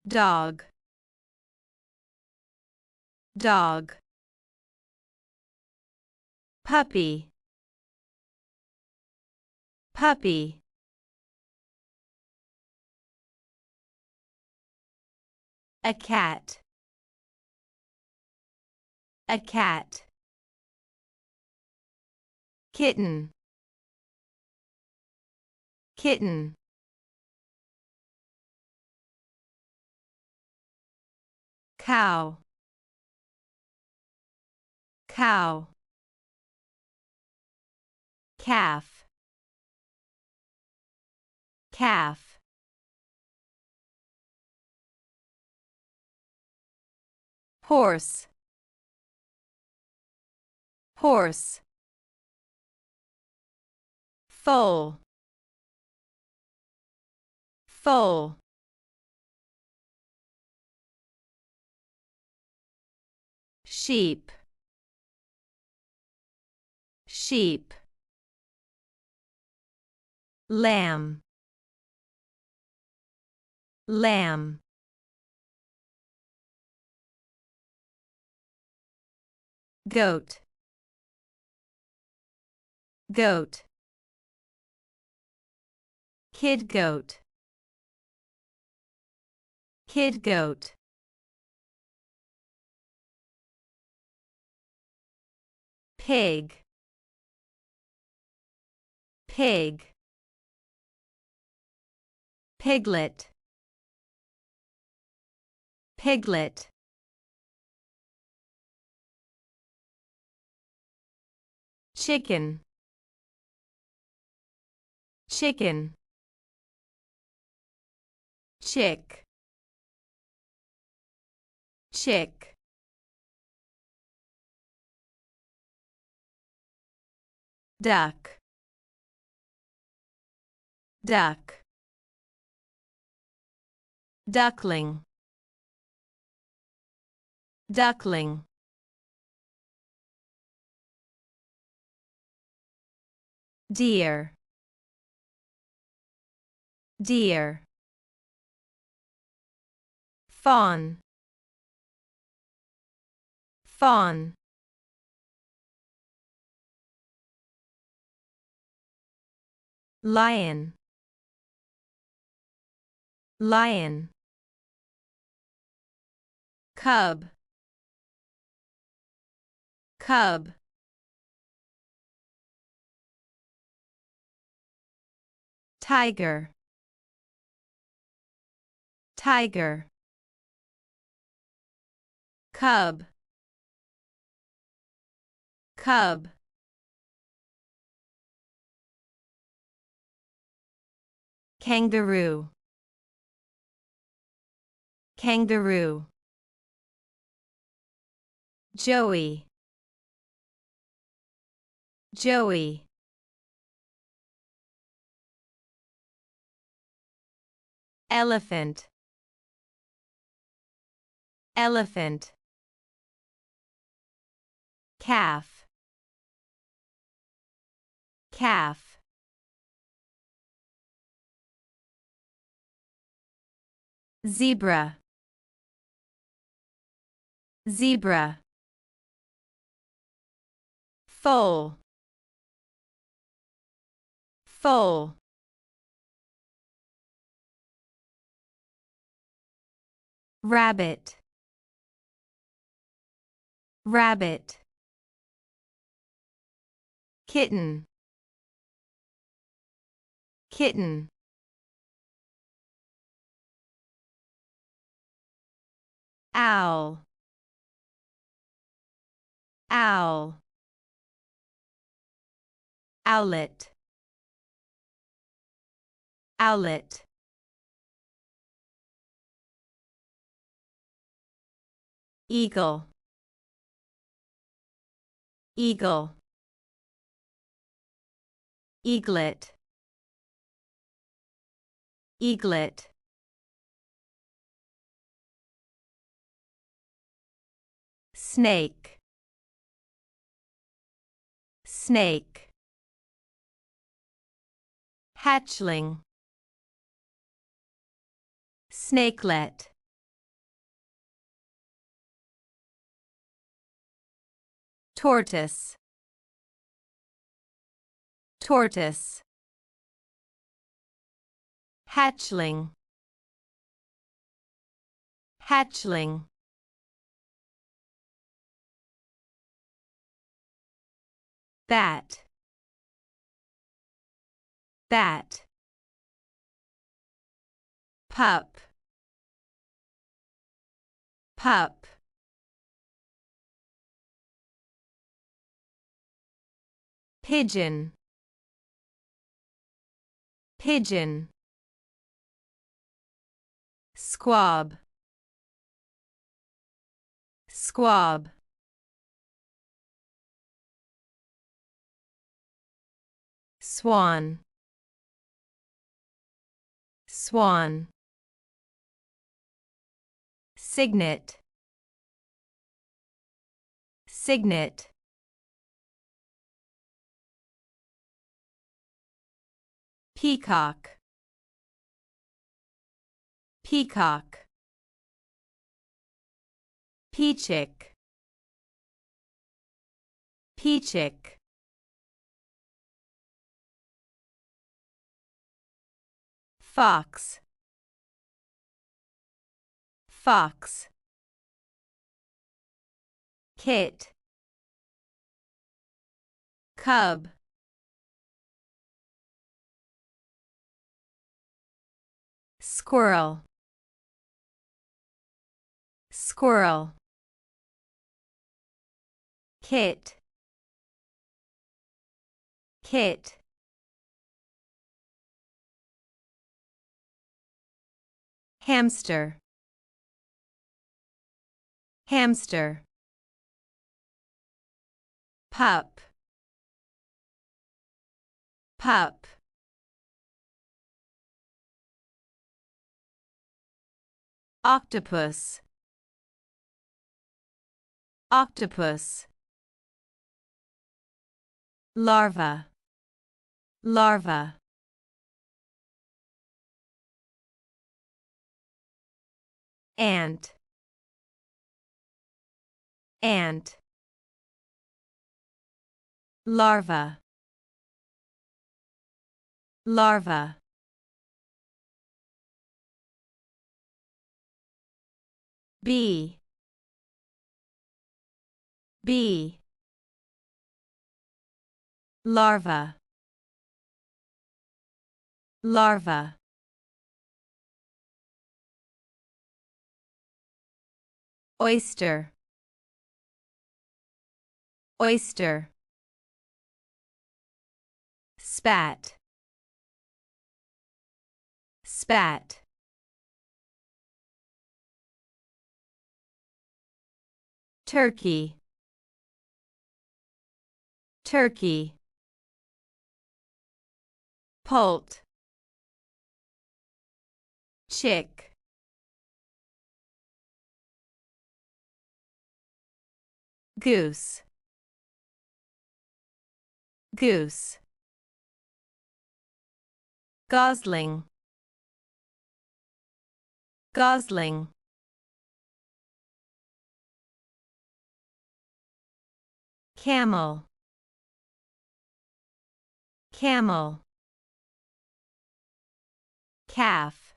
dog, dog. Puppy, puppy. A cat, a cat. Kitten, kitten. Cow, cow. Calf, calf. Horse, horse. Foal, foal. Sheep, sheep. Lamb, lamb. Goat, goat. Kid goat, kid goat. Pig, pig. Piglet, piglet. Chicken, chicken. Chick, chick. Duck, duck. Duckling, duckling. Deer, deer. Fawn, fawn. Lion, lion. Cub, cub. Tiger, tiger. Cub, cub. Kangaroo, kangaroo. Joey, joey. Elephant, elephant. Calf, calf. Zebra, zebra. Foal, foal. Rabbit, rabbit. Kitten, kitten. Owl, owl. Owlet, owlet. Eagle, eagle. Eaglet, eaglet. Snake, snake. Hatchling, snakelet. tortoise, tortoise. Hatchling, hatchling. Bat, bat. Pup, pup. Pigeon, pigeon. Squab, squab. Swan, swan. Cygnet, cygnet. Peacock, peacock. Peachick, peachick. Fox, fox. Kit, cub. Squirrel, squirrel. Kit, kit. Hamster, hamster. Pup, pup. Octopus, octopus. Larva, larva. Ant, ant. Larva, larva. Bee, bee. Larva, larva. Oyster, oyster. Spat, spat. Turkey, turkey. Poult, chick. Goose, goose. Gosling, gosling. Camel, camel. Calf,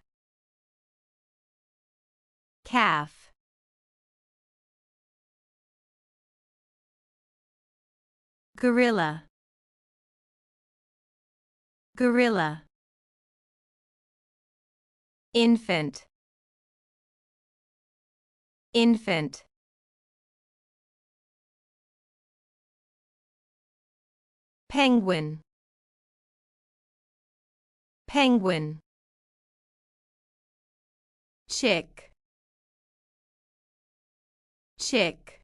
calf. Gorilla, gorilla. Infant, infant. Penguin, penguin. Chick, chick.